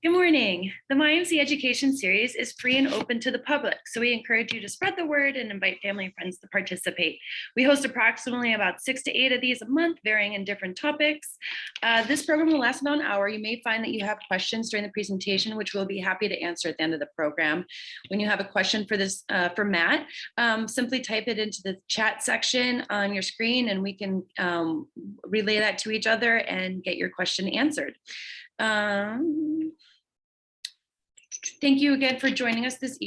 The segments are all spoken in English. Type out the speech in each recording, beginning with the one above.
Good morning. The MyMC Education Series is free and open to the public, so we encourage you to spread the word and invite family and friends to participate. We host approximately about 6 to 8 of these a month, varying in different topics. This program will last about an hour. You may find that you have questions during the presentation, which we'll be happy to answer at the end of the program. When you have a question for this, for Matt, simply type it into the chat section on your screen, and we can relay that to each other and get your question answered. Thank you again for joining us this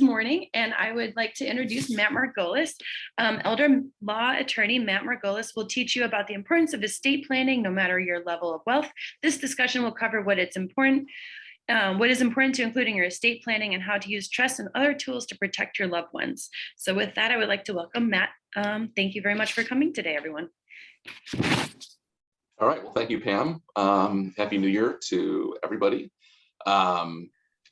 morning. And I would like to introduce Matt Margolis. Elder law attorney Matt Margolis will teach you about the importance of estate planning, no matter your level of wealth. This discussion will cover what is important to including your estate planning and how to use trust and other tools to protect your loved ones. So with that, I would like to welcome Matt. Thank you very much for coming today, everyone. All right, well, thank you, Pam. Happy New Year to everybody.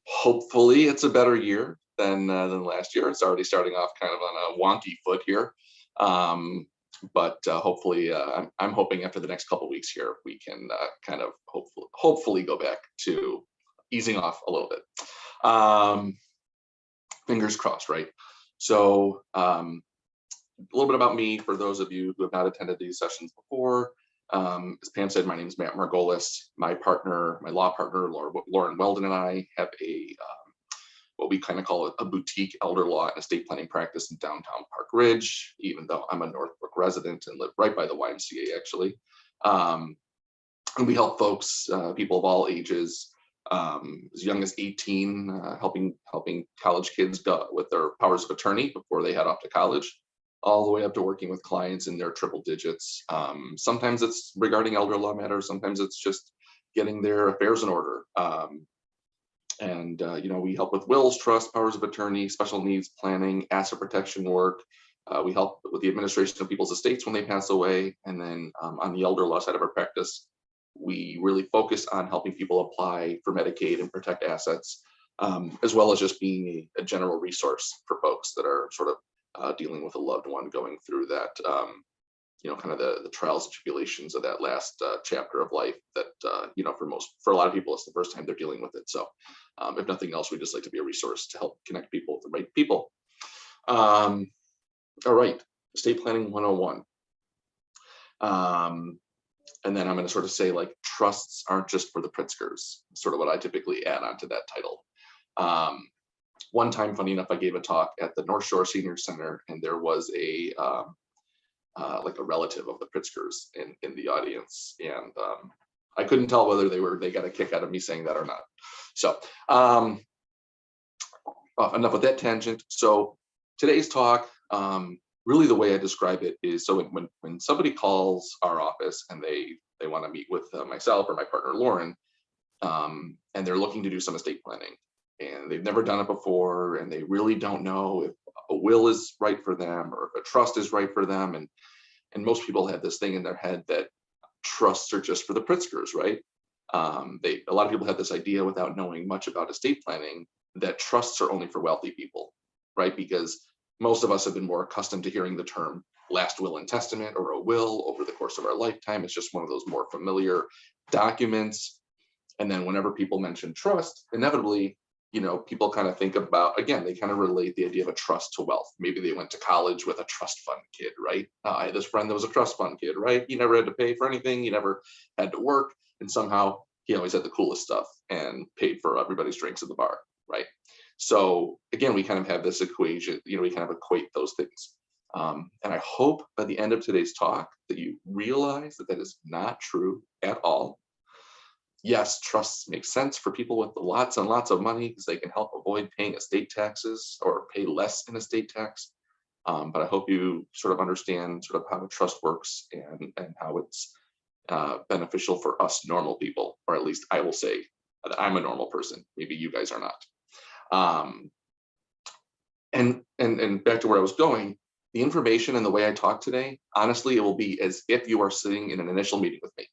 Hopefully it's a better year than last year. It's already starting off kind of on a wonky foot here. But hopefully, I'm hoping after the next couple of weeks here, we can kind of hopefully go back to easing off a little bit. Fingers crossed, right? So a little bit about me for those of you who have not attended these sessions before. As Pam said, my name is Matt Margolis. My law partner, Lauren Weldon, and I have what we kind of call a boutique elder law and estate planning practice in downtown Park Ridge, even though I'm a Northbrook resident and live right by the YMCA, actually. And we help folks, people of all ages, as young as 18, helping college kids go with their powers of attorney before they head off to college, all the way up to working with clients in their triple digits. Sometimes it's regarding elder law matters. Sometimes it's just getting their affairs in order. We help with wills, trust, powers of attorney, special needs planning, asset protection work. We help with the administration of people's estates when they pass away. And then on the elder law side of our practice, we really focus on helping people apply for Medicaid and protect assets, as well as just being a general resource for folks that are sort of dealing with a loved one going through that, kind of the trials and tribulations of that last chapter of life that, for a lot of people, it's the first time they're dealing with it. So if nothing else, we just like to be a resource to help connect people with the right people. All right, estate planning 101. And then I'm going to sort of say, like, trusts aren't just for the PRITZKER'S, sort of what I typically add on to that title. One time, funny enough, I gave a talk at the North Shore Senior Center, and there was a relative of the PRITZKER'S in the audience, and I couldn't tell whether they got a kick out of me saying that or not. So enough with that tangent. So today's talk, really the way I describe it is, so when somebody calls our office and they want to meet with myself or my partner Lauren, and they're looking to do some estate planning, and they've never done it before, and they really don't know if a will is right for them or if a trust is right for them. And most people have this thing in their head that trusts are just for the PRITZKER'S, right? A lot of people have this idea without knowing much about estate planning that trusts are only for wealthy people, right? Because most of us have been more accustomed to hearing the term last will and testament or a will over the course of our lifetime. It's just one of those more familiar documents. And then whenever people mention trust, inevitably, people kind of think about, again, they kind of relate the idea of a trust to wealth. Maybe they went to college with a trust fund kid, right? I had this friend that was a trust fund kid, right? He never had to pay for anything. He never had to work. And somehow he always had the coolest stuff and paid for everybody's drinks at the bar, right? So again, we kind of have this equation, we kind of equate those things. And I hope by the end of today's talk that you realize that that is not true at all. Yes, trusts make sense for people with lots and lots of money because they can help avoid paying estate taxes or pay less in estate tax. But I hope you sort of understand sort of how a trust works and how it's beneficial for us normal people, or at least I will say that I'm a normal person. Maybe you guys are not. And back to where I was going, the information and the way I talk today, honestly, it will be as if you are sitting in an initial meeting with me.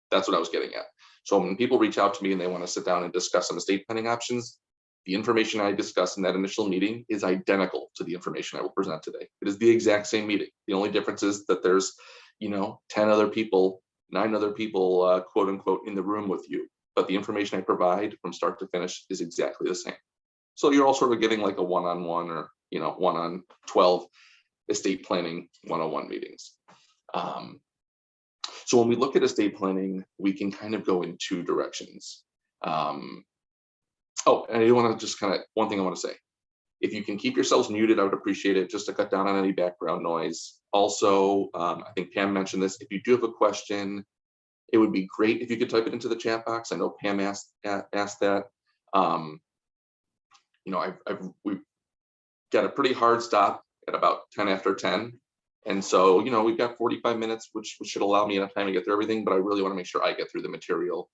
That's what I was getting at. So when people reach out to me and they want to sit down and discuss some estate planning options, the information I discuss in that initial meeting is identical to the information I will present today. It is the exact same meeting. The only difference is that there's, 10 other people, 9 other people, quote unquote, in the room with you. but the information I provide from start to finish is exactly the same. So you're all sort of getting like a one-on-one or, you know, 1-on-12 estate planning 101 meetings. So when we look at estate planning, we can kind of go in two directions. Oh, and I want to just kind of, one thing I want to say, if you can keep yourselves muted, I would appreciate it, just to cut down on any background noise. Also, I think Pam mentioned this, if you do have a question, it would be great if you could type it into the chat box. I know Pam asked that. You know, we've got a pretty hard stop at about 10 after 10. And so, you know, we've got 45 minutes, which should allow me enough time to get through everything, but I really want to make sure I get through the material.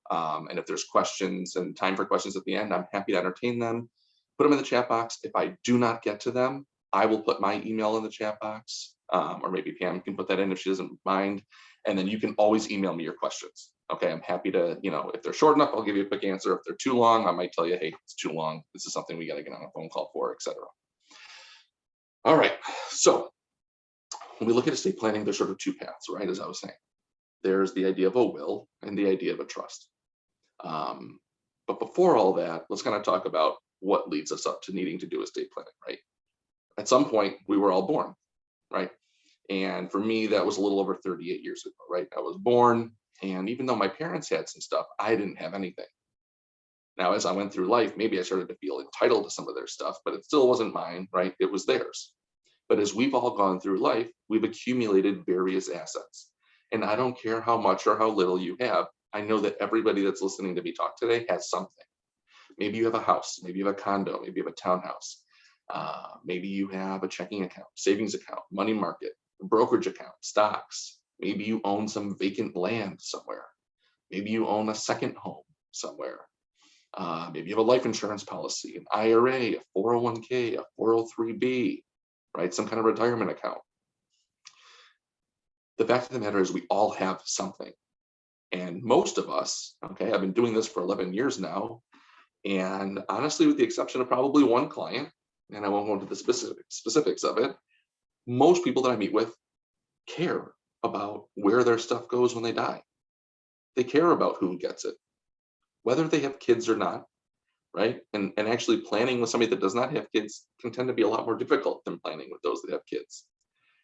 And if there's questions and time for questions at the end, I'm happy to entertain them. Put them in the chat box. If I do not get to them, I will put my email in the chat box, or maybe Pam can put that in if she doesn't mind. And then you can always email me your questions. Okay, I'm happy to, you know, if they're short enough, I'll give you a quick answer. If they're too long, I might tell you, hey, it's too long. This is something we got to get on a phone call for, etc. All right, so when we look at estate planning, there's sort of two paths, right? As I was saying, there's the idea of a will and the idea of a trust. But before all that, let's kind of talk about what leads us up to needing to do estate planning, right? At some point, we were all born, right? And for me, that was a little over 38 years ago, right? I was born, and even though my parents had some stuff, I didn't have anything. Now, as I went through life, maybe I started to feel entitled to some of their stuff, but it still wasn't mine, right? It was theirs. But as we've all gone through life, we've accumulated various assets. And I don't care how much or how little you have, I know that everybody that's listening to me talk today has something. Maybe you have a house, maybe you have a condo, maybe you have a townhouse. Maybe you have a checking account, savings account, money market, brokerage account, stocks. Maybe you own some vacant land somewhere. Maybe you own a second home somewhere. Maybe you have a life insurance policy, an IRA, a 401k, a 403b, right? Some kind of retirement account. The fact of the matter is we all have something. And most of us, okay, I've been doing this for 11 years now. And honestly, with the exception of probably one client, and I won't go into the specifics of it, most people that I meet with care about where their stuff goes when they die. They care about who gets it, whether they have kids or not, right? And actually planning with somebody that does not have kids can tend to be a lot more difficult than planning with those that have kids,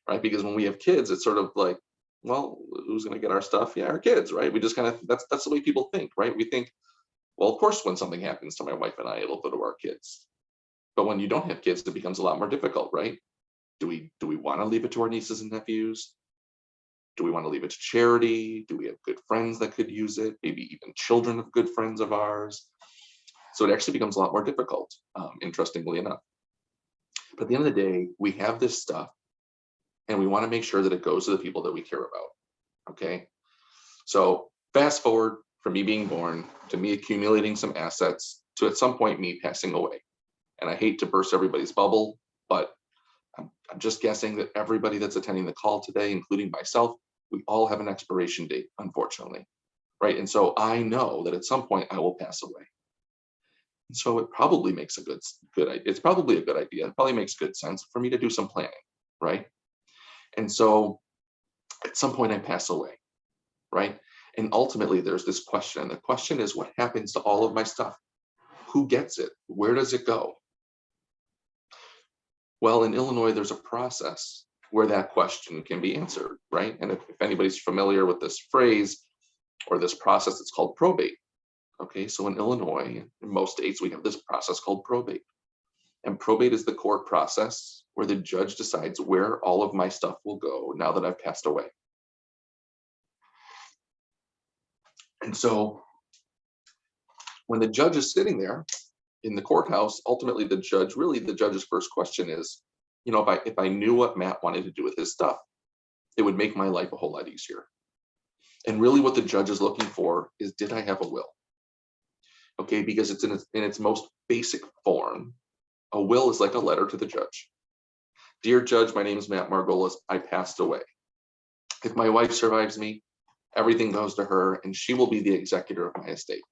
right? Because when we have kids, it's sort of like, well, who's going to get our stuff? Yeah, our kids, right? We just kind of, that's the way people think, right? We think, well, of course, when something happens to my wife and I, it'll go to our kids. But when you don't have kids, it becomes a lot more difficult, right? Do we want to leave it to our nieces and nephews? Do we want to leave it to charity? Do we have good friends that could use it? Maybe even children of good friends of ours. So it actually becomes a lot more difficult, interestingly enough. But at the end of the day, we have this stuff and we want to make sure that it goes to the people that we care about, okay? So fast forward from me being born to me accumulating some assets to at some point me passing away. And I hate to burst everybody's bubble, but I'm just guessing that everybody that's attending the call today, including myself, we all have an expiration date, unfortunately, right? And so I know that at some point I will pass away. And so it probably makes it's probably a good idea. It probably makes good sense for me to do some planning, right? And so at some point I pass away, right? And ultimately there's this question. And the question is, what happens to all of my stuff? Who gets it? Where does it go? Well, in Illinois, there's a process where that question can be answered, right? And if anybody's familiar with this phrase or this process, it's called probate. Okay, so in Illinois, in most states, we have this process called probate. And probate is the court process where the judge decides where all of my stuff will go now that I've passed away. And so when the judge is sitting there in the courthouse, ultimately the judge's first question is, you know, if I knew what Matt wanted to do with his stuff, it would make my life a whole lot easier. And really what the judge is looking for is, did I have a will? Okay, because it's in its most basic form. A will is like a letter to the judge. Dear Judge, my name is Matt Margolis. I passed away. If my wife survives me, everything goes to her and she will be the executor of my estate,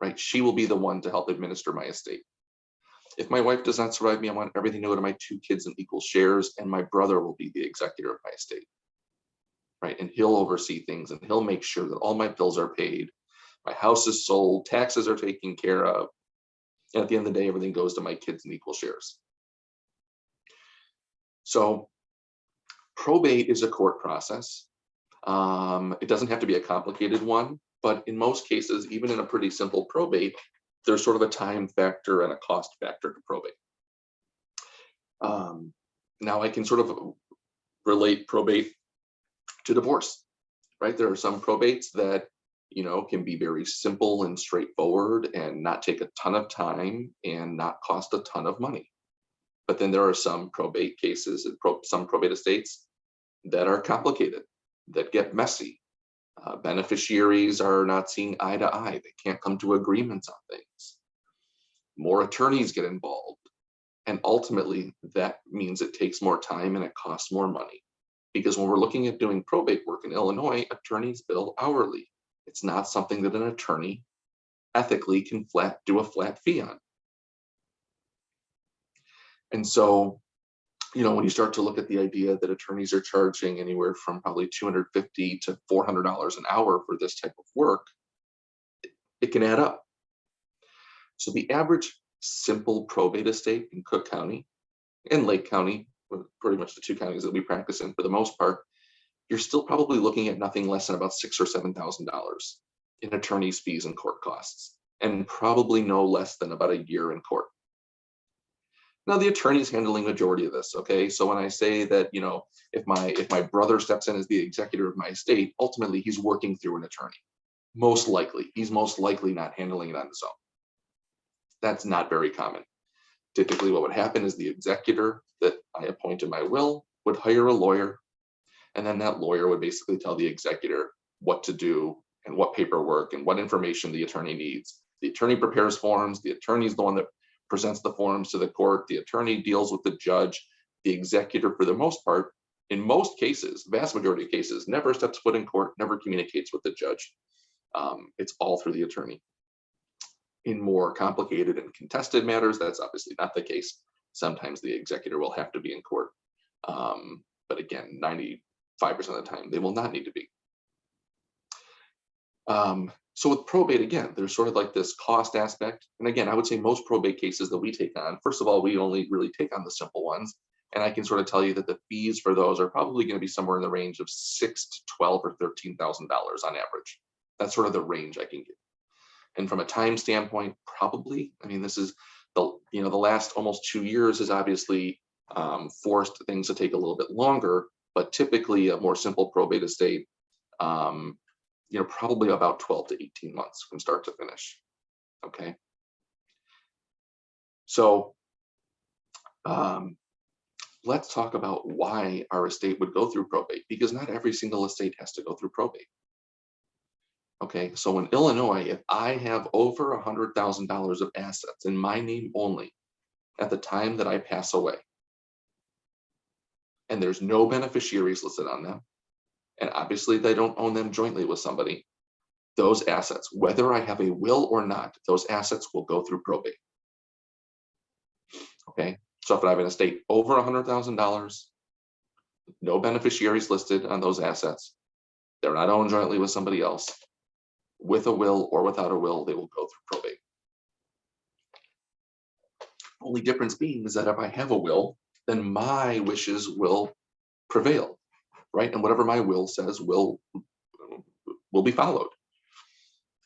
right? She will be the one to help administer my estate. If my wife does not survive me, I want everything to go to my 2 kids in equal shares, and my brother will be the executor of my estate, right? And he'll oversee things and he'll make sure that all my bills are paid. my house is sold, taxes are taken care of. And at the end of the day, everything goes to my kids in equal shares. So probate is a court process. It doesn't have to be a complicated one, but in most cases, even in a pretty simple probate, there's sort of a time factor and a cost factor to probate. Now I can sort of relate probate to divorce, right? There are some probates that, can be very simple and straightforward and not take a ton of time and not cost a ton of money. But then there are some probate cases and some probate estates that are complicated, that get messy. Beneficiaries are not seeing eye to eye. They can't come to agreements on things. More attorneys get involved. And ultimately, that means it takes more time and it costs more money. Because when we're looking at doing probate work in Illinois, attorneys bill hourly. It's not something that an attorney ethically can do a flat fee on. And so, when you start to look at the idea that attorneys are charging anywhere from probably $250 to $400 an hour for this type of work, it can add up. So the average simple probate estate in Cook County and Lake County, pretty much the two counties that we practice in for the most part, you're still probably looking at nothing less than about $6,000 or $7,000 in attorney's fees and court costs, and probably no less than about a year in court. Now the attorney's handling majority of this, okay? So when I say that, if my brother steps in as the executor of my estate, ultimately he's working through an attorney. Most likely, he's most likely not handling it on his own. That's not very common. Typically what would happen is the executor that I appoint in my will would hire a lawyer, and then that lawyer would basically tell the executor what to do and what paperwork and what information the attorney needs. The attorney prepares forms, the attorney is the one that presents the forms to the court, the attorney deals with the judge, the executor for the most part, in most cases, vast majority of cases, never steps foot in court, never communicates with the judge. It's all through the attorney. In more complicated and contested matters, that's obviously not the case. Sometimes the executor will have to be in court. But again, 95% of the time, they will not need to be. So with probate, again, there's sort of like this cost aspect. And again, I would say most probate cases that we take on, first of all, we only really take on the simple ones. And I can sort of tell you that the fees for those are probably going to be somewhere in the range of $6,000 to $12,000 or $13,000 on average. That's sort of the range I can give. And from a time standpoint, probably, this is the last almost 2 years has obviously forced things to take a little bit longer, but typically a more simple probate estate, probably about 12 to 18 months from start to finish. Okay. So let's talk about why our estate would go through probate, because not every single estate has to go through probate. Okay, so in Illinois, if I have over $100,000 of assets in my name only at the time that I pass away, and there's no beneficiaries listed on them, and obviously they don't own them jointly with somebody, those assets, whether I have a will or not, those assets will go through probate. Okay, so if I have an estate over $100,000, no beneficiaries listed on those assets, they're not owned jointly with somebody else, with a will or without a will, they will go through probate. Only difference being is that if I have a will, then my wishes will prevail, right? And whatever my will says will be followed.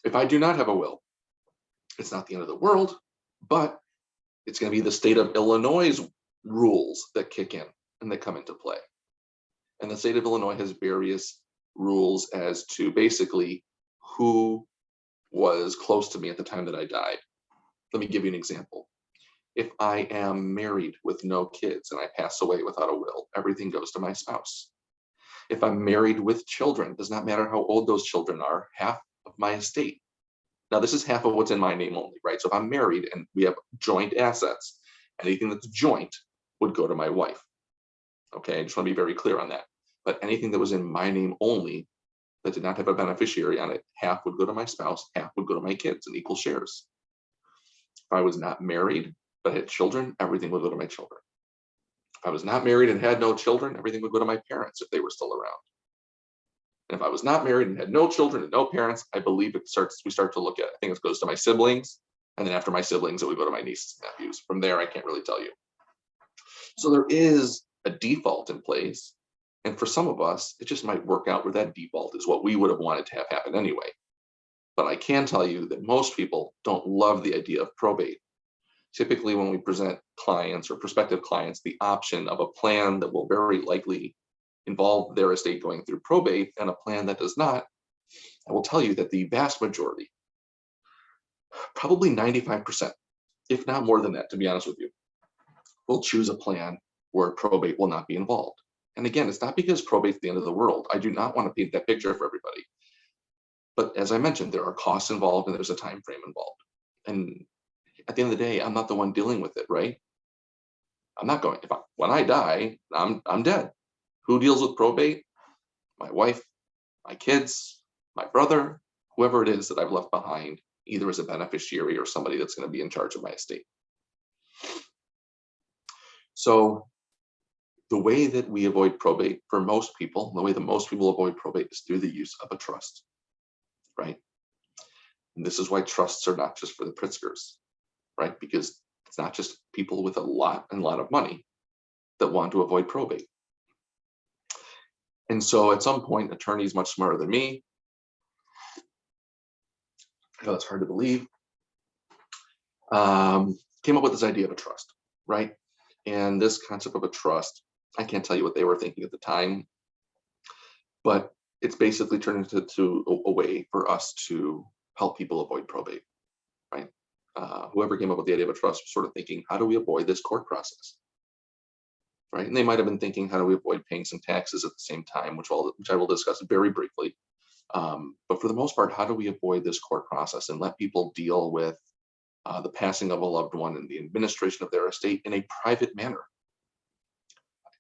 If I do not have a will, it's not the end of the world, but it's going to be the state of Illinois' rules that kick in and that come into play. And the state of Illinois has various rules as to basically who was close to me at the time that I died. Let me give you an example. If I am married with no kids and I pass away without a will, everything goes to my spouse. If I'm married with children, it does not matter how old those children are, half of my estate. Now, this is half of what's in my name only, right? So if I'm married and we have joint assets, anything that's joint would go to my wife. Okay, I just want to be very clear on that. But anything that was in my name only that did not have a beneficiary on it, half would go to my spouse, half would go to my kids in equal shares. If I was not married but had children, everything would go to my children. If I was not married and had no children, everything would go to my parents if they were still around. And if I was not married and had no children and no parents, I believe we start to look at, I think it goes to my siblings. And then after my siblings, it would go to my nieces and nephews. From there, I can't really tell you. So there is a default in place. And for some of us, it just might work out where that default is what we would have wanted to have happen anyway. But I can tell you that most people don't love the idea of probate. Typically, when we present clients or prospective clients the option of a plan that will very likely involve their estate going through probate and a plan that does not, I will tell you that the vast majority, probably 95%, if not more than that, to be honest with you, will choose a plan where probate will not be involved. And again, it's not because probate's the end of the world. I do not want to paint that picture for everybody. But as I mentioned, there are costs involved and there's a time frame involved. And at the end of the day, I'm not the one dealing with it, right? I'm not going, when I die, I'm dead. Who deals with probate? My wife, my kids, my brother, whoever it is that I've left behind, either as a beneficiary or somebody that's going to be in charge of my estate. So the way that we avoid probate for most people, the way that most people avoid probate is through the use of a trust, right? And this is why trusts are not just for the PRITZKER'S, right? Because it's not just people with a lot of money that want to avoid probate. And so at some point, attorneys much smarter than me, I know it's hard to believe, came up with this idea of a trust, right? And this concept of a trust, I can't tell you what they were thinking at the time, but it's basically turned into a way for us to help people avoid probate, right? Whoever came up with the idea of a trust was sort of thinking, how do we avoid this court process? Right? And they might have been thinking, how do we avoid paying some taxes at the same time, which I will discuss very briefly. But for the most part, how do we avoid this court process and let people deal with the passing of a loved one and the administration of their estate in a private manner?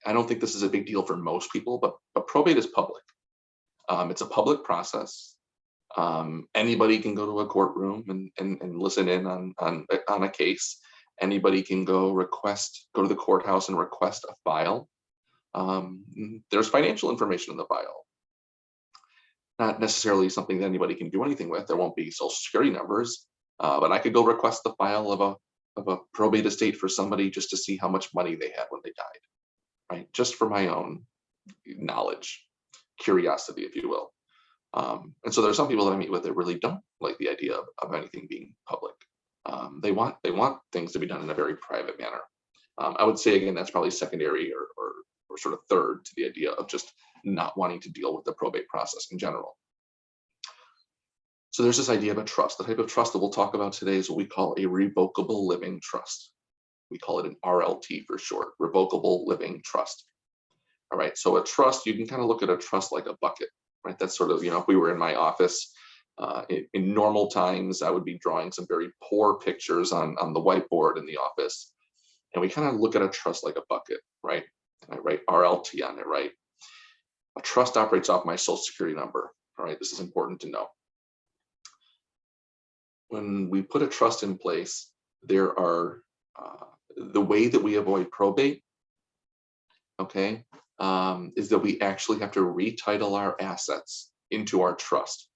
I don't think this is a big deal for most people, but probate is public. It's a public process. Anybody can go to a courtroom and listen in on a case. Anybody can go to the courthouse and request a file. There's financial information in the file. Not necessarily something that anybody can do anything with. There won't be social security numbers, but I could go request the file of a probate estate for somebody just to see how much money they had when they died, right? Just for my own knowledge, curiosity, if you will. And so there's some people that I meet with that really don't like the idea of anything being public. They want things to be done in a very private manner. I would say, again, that's probably secondary or sort of third to the idea of just not wanting to deal with the probate process in general. So there's this idea of a trust. The type of trust that we'll talk about today is what we call a revocable living trust. We call it an RLT for short, revocable living trust. All right, so a trust, you can kind of look at a trust like a bucket, right? That's sort of, if we were in my office, in normal times, I would be drawing some very poor pictures on the whiteboard in the office. And we kind of look at a trust like a bucket, right? And I write RLT on it, right? A trust operates off my social security number. All right, this is important to know. When we put a trust in place, there are the way that we avoid probate, okay, is that we actually have to retitle our assets into our trust.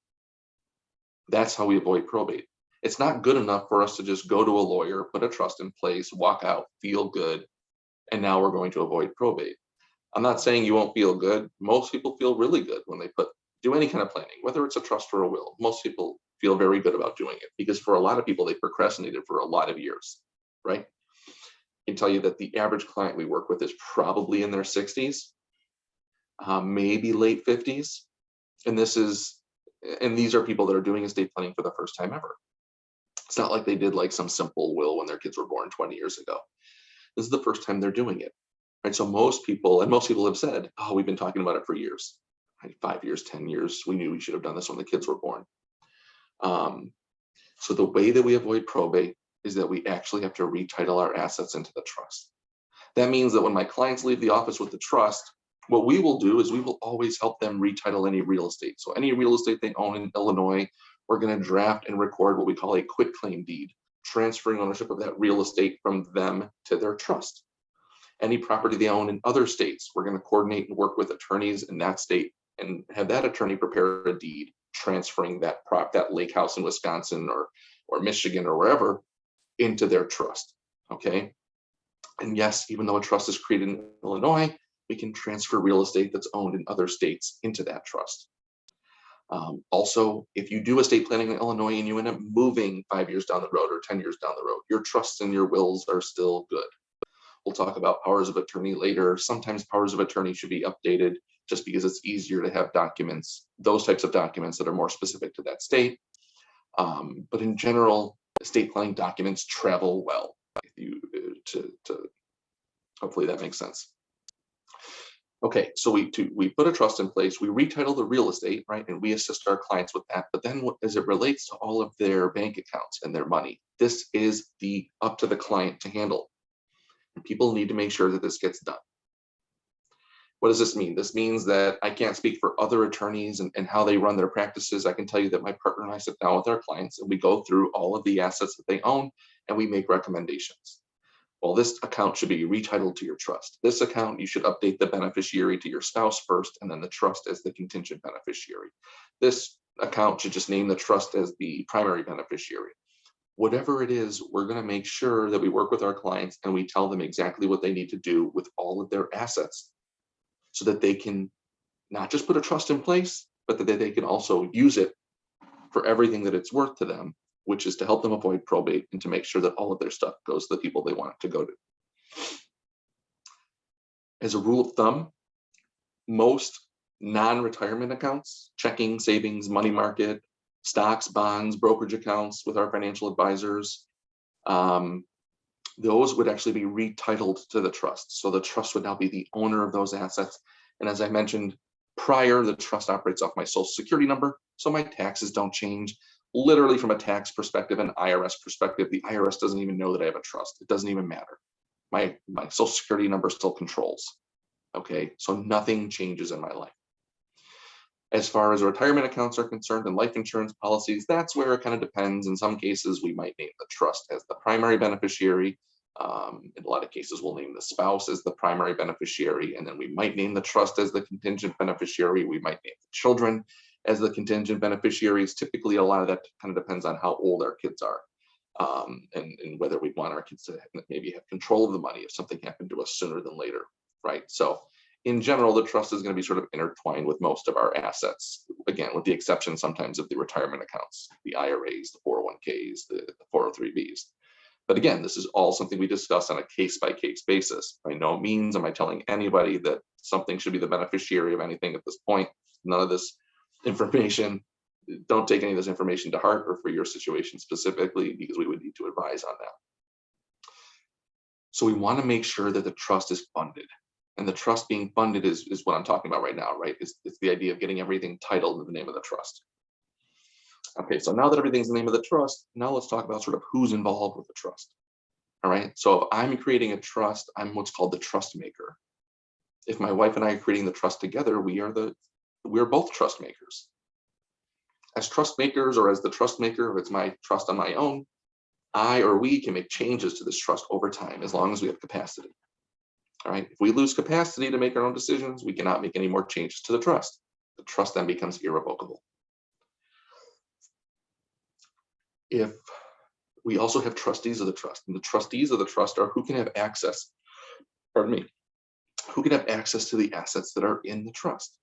That's how we avoid probate. It's not good enough for us to just go to a lawyer, put a trust in place, walk out, feel good, and now we're going to avoid probate. I'm not saying you won't feel good. Most people feel really good when they do any kind of planning, whether it's a trust or a will. Most people feel very good about doing it because for a lot of people, they procrastinated for a lot of years, right? I can tell you that the average client we work with is probably in their 60s, maybe late 50s. And these are people that are doing estate planning for the first time ever. It's not like they did like some simple will when their kids were born 20 years ago. This is the first time they're doing it. Right? So most people have said, oh, we've been talking about it for years, right? 5 years, 10 years. We knew we should have done this when the kids were born. So the way that we avoid probate is that we actually have to retitle our assets into the trust. That means that when my clients leave the office with the trust, what we will do is we will always help them retitle any real estate. So any real estate they own in Illinois, we're going to draft and record what we call a quitclaim deed, transferring ownership of that real estate from them to their trust. Any property they own in other states, we're going to coordinate and work with attorneys in that state and have that attorney prepare a deed transferring that lake house in Wisconsin or Michigan or wherever into their trust. Okay. And yes, even though a trust is created in Illinois, we can transfer real estate that's owned in other states into that trust. Also, if you do estate planning in Illinois and you end up moving 5 years down the road or 10 years down the road, your trusts and your wills are still good. We'll talk about powers of attorney later. Sometimes powers of attorney should be updated just because it's easier to have documents, those types of documents that are more specific to that state. But in general, estate planning documents travel well. Hopefully that makes sense. Okay, so we put a trust in place, we retitle the real estate, right? And we assist our clients with that. But then as it relates to all of their bank accounts and their money, this is up to the client to handle. And people need to make sure that this gets done. What does this mean? This means that I can't speak for other attorneys and how they run their practices. I can tell you that my partner and I sit down with our clients and we go through all of the assets that they own and we make recommendations. Well, this account should be retitled to your trust. This account, you should update the beneficiary to your spouse first, and then the trust as the contingent beneficiary. This account should just name the trust as the primary beneficiary. Whatever it is, we're going to make sure that we work with our clients and we tell them exactly what they need to do with all of their assets so that they can not just put a trust in place, but that they can also use it for everything that it's worth to them, which is to help them avoid probate and to make sure that all of their stuff goes to the people they want it to go to. As a rule of thumb, most non-retirement accounts, checking, savings, money market, stocks, bonds, brokerage accounts with our financial advisors, those would actually be retitled to the trust. So the trust would now be the owner of those assets. And as I mentioned prior, the trust operates off my social security number, so my taxes don't change. Literally from a tax perspective and IRS perspective, the IRS doesn't even know that I have a trust. It doesn't even matter. My social security number still controls. Okay, so nothing changes in my life. As far as retirement accounts are concerned and life insurance policies, that's where it kind of depends. In some cases, we might name the trust as the primary beneficiary. In a lot of cases, we'll name the spouse as the primary beneficiary, and then we might name the trust as the contingent beneficiary. We might name the children as the contingent beneficiaries. Typically, a lot of that kind of depends on how old our kids are and whether we want our kids to maybe have control of the money if something happened to us sooner than later, right? So in general, the trust is going to be sort of intertwined with most of our assets, again, with the exception sometimes of the retirement accounts, the IRAs, the 401ks, the 403bs. But again, this is all something we discuss on a case-by-case basis. By no means am I telling anybody that something should be the beneficiary of anything at this point. None of this information, don't take any of this information to heart or for your situation specifically, because we would need to advise on that. So we want to make sure that the trust is funded. And the trust being funded is what I'm talking about right now, right? It's the idea of getting everything titled in the name of the trust. Okay, so now that everything's in the name of the trust, now let's talk about sort of who's involved with the trust. All right, so if I'm creating a trust, I'm what's called the trust maker. If my wife and I are creating the trust together, we're both trust makers. As trust makers, or as the trust maker, if it's my trust on my own, I or we can make changes to this trust over time as long as we have capacity. All right, if we lose capacity to make our own decisions, we cannot make any more changes to the trust. The trust then becomes irrevocable. If we also have trustees of the trust, and the trustees of the trust are who can have access, who can have access to the assets that are in the trust.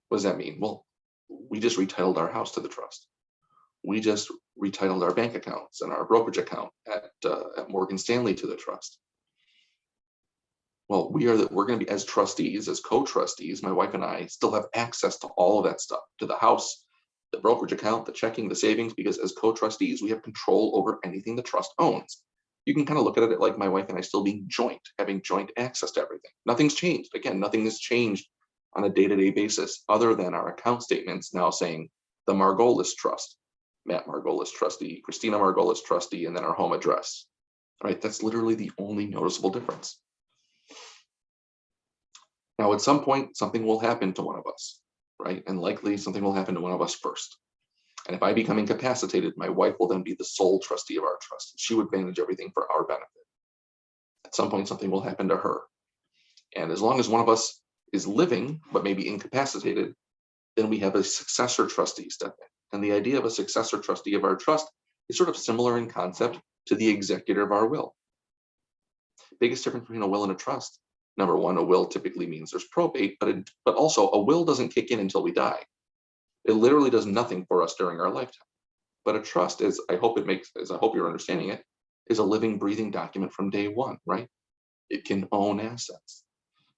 What does that mean? Well, we just retitled our house to the trust. We just retitled our bank accounts and our brokerage account at Morgan Stanley to the trust. Well, we're going to be, as trustees, as co-trustees, my wife and I still have access to all of that stuff, to the house, the brokerage account, the checking, the savings, because as co-trustees, we have control over anything the trust owns. You can kind of look at it like my wife and I still being joint, having joint access to everything. Nothing's changed. Again, nothing has changed on a day-to-day basis other than our account statements now saying the Margolis Trust, Matt Margolis trustee, Christina Margolis trustee, and then our home address. All right, that's literally the only noticeable difference. Now, at some point, something will happen to one of us, right? And likely something will happen to one of us first. And if I become incapacitated, my wife will then be the sole trustee of our trust. She would manage everything for our benefit. At some point, something will happen to her. And as long as one of us is living, but maybe incapacitated, then we have a successor trustee step in. And the idea of a successor trustee of our trust is sort of similar in concept to the executor of our will. Biggest difference between a will and a trust. Number one, a will typically means there's probate, but also a will doesn't kick in until we die. It literally does nothing for us during our lifetime. But a trust is, I hope you're understanding it, is a living, breathing document from day one, right? It can own assets.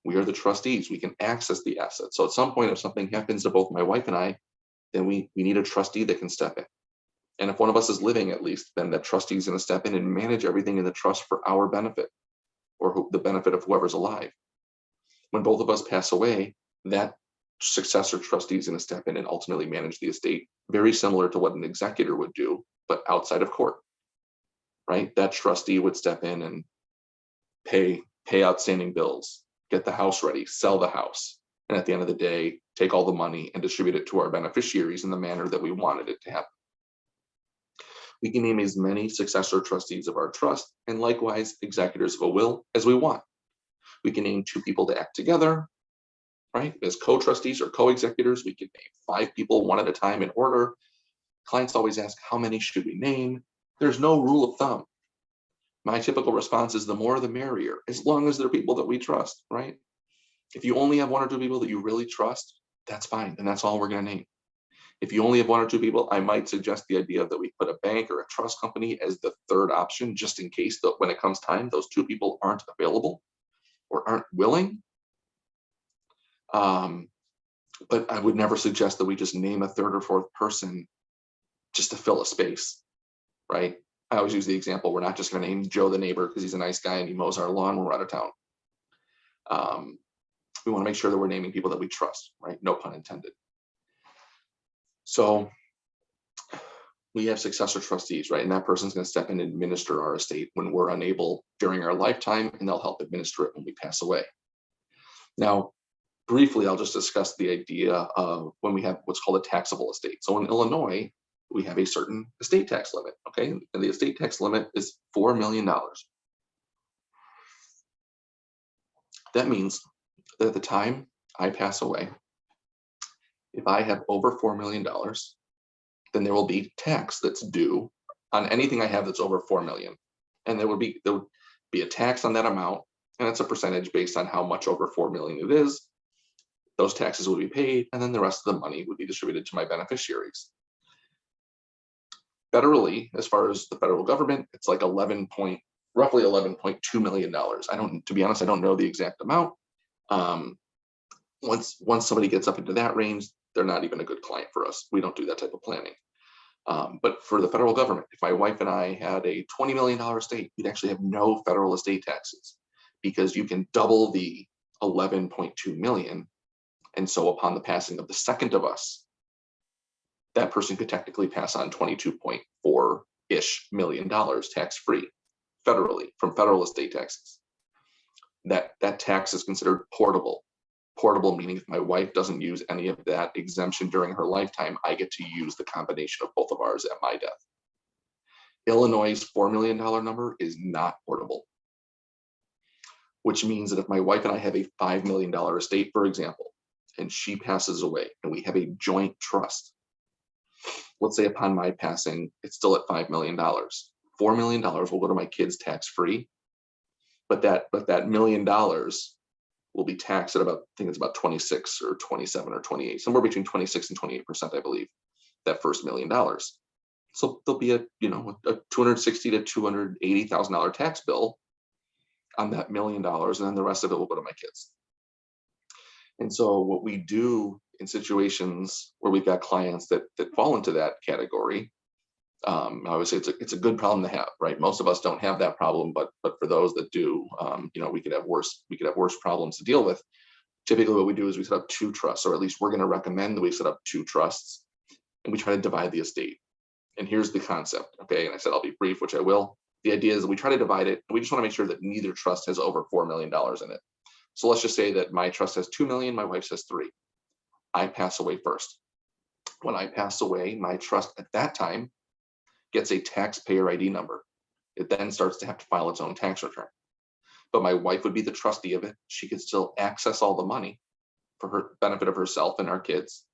We are the trustees. We can access the assets. So at some point, if something happens to both my wife and I, then we need a trustee that can step in. And if one of us is living, at least, then that trustee is going to step in and manage everything in the trust for our benefit, or the benefit of whoever's alive. When both of us pass away, that successor trustee is going to step in and ultimately manage the estate, very similar to what an executor would do, but outside of court, right? That trustee would step in and pay outstanding bills, get the house ready, sell the house, and at the end of the day, take all the money and distribute it to our beneficiaries in the manner that we wanted it to happen. We can name as many successor trustees of our trust, and likewise executors of a will, as we want. We can name 2 people to act together, right? As co-trustees or co-executors, we can name 5 people one at a time in order. Clients always ask, how many should we name? There's no rule of thumb. My typical response is the more the merrier, as long as they're people that we trust, right? If you only have 1 or 2 people that you really trust, that's fine, and that's all we're going to name. If you only have 1 or 2 people, I might suggest the idea that we put a bank or a trust company as the third option, just in case that when it comes time, those 2 people aren't available or aren't willing. But I would never suggest that we just name a 3rd or 4th person just to fill a space, right? I always use the example, we're not just going to name Joe the neighbor because he's a nice guy and he mows our lawn when we're out of town. We want to make sure that we're naming people that we trust, right? No pun intended. So we have successor trustees, right? And that person's going to step in and administer our estate when we're unable during our lifetime, and they'll help administer it when we pass away. Now, briefly, I'll just discuss the idea of when we have what's called a taxable estate. So in Illinois, we have a certain estate tax limit, okay? And the estate tax limit is $4 million. That means that at the time I pass away, if I have over $4 million, then there will be tax that's due on anything I have that's over 4 million. And there would be a tax on that amount, and it's a percentage based on how much over 4 million it is. Those taxes will be paid, and then the rest of the money would be distributed to my beneficiaries. Federally, as far as the federal government, it's like roughly $11.2 million. To be honest, I don't know the exact amount. Once somebody gets up into that range, they're not even a good client for us. We don't do that type of planning. But for the federal government, if my wife and I had a $20 million estate, we'd actually have no federal estate taxes, because you can double the 11.2 million. And so upon the passing of the second of us, that person could technically pass on $22.4-ish million tax-free federally from federal estate taxes. That tax is considered portable. Portable meaning if my wife doesn't use any of that exemption during her lifetime, I get to use the combination of both of ours at my death. Illinois' $4 million number is not portable, which means that if my wife and I have a $5 million estate, for example, and she passes away and we have a joint trust, let's say upon my passing, it's still at $5 million. $4 million will go to my kids tax-free, but that $1 million will be taxed at about, I think it's about 26 or 27 or 28, somewhere between 26 and 28%, I believe, that first $1 million. So there'll be a $260,000 to $280,000 tax bill on that $1 million, and then the rest of it will go to my kids. And so what we do in situations where we've got clients that fall into that category, I would say it's a good problem to have, right? Most of us don't have that problem, but for those that do, we could have worse problems to deal with. Typically what we do is we set up 2 trusts, or at least we're going to recommend that we set up 2 trusts, and we try to divide the estate. And here's the concept, okay? And I said I'll be brief, which I will. The idea is that we try to divide it, and we just want to make sure that neither trust has over $4 million in it. So let's just say that my trust has 2 million, my wife says 3. I pass away first. When I pass away, my trust at that time gets a taxpayer ID number. It then starts to have to file its own tax return. But my wife would be the trustee of it. She could still access all the money, for her benefit of herself and our kids.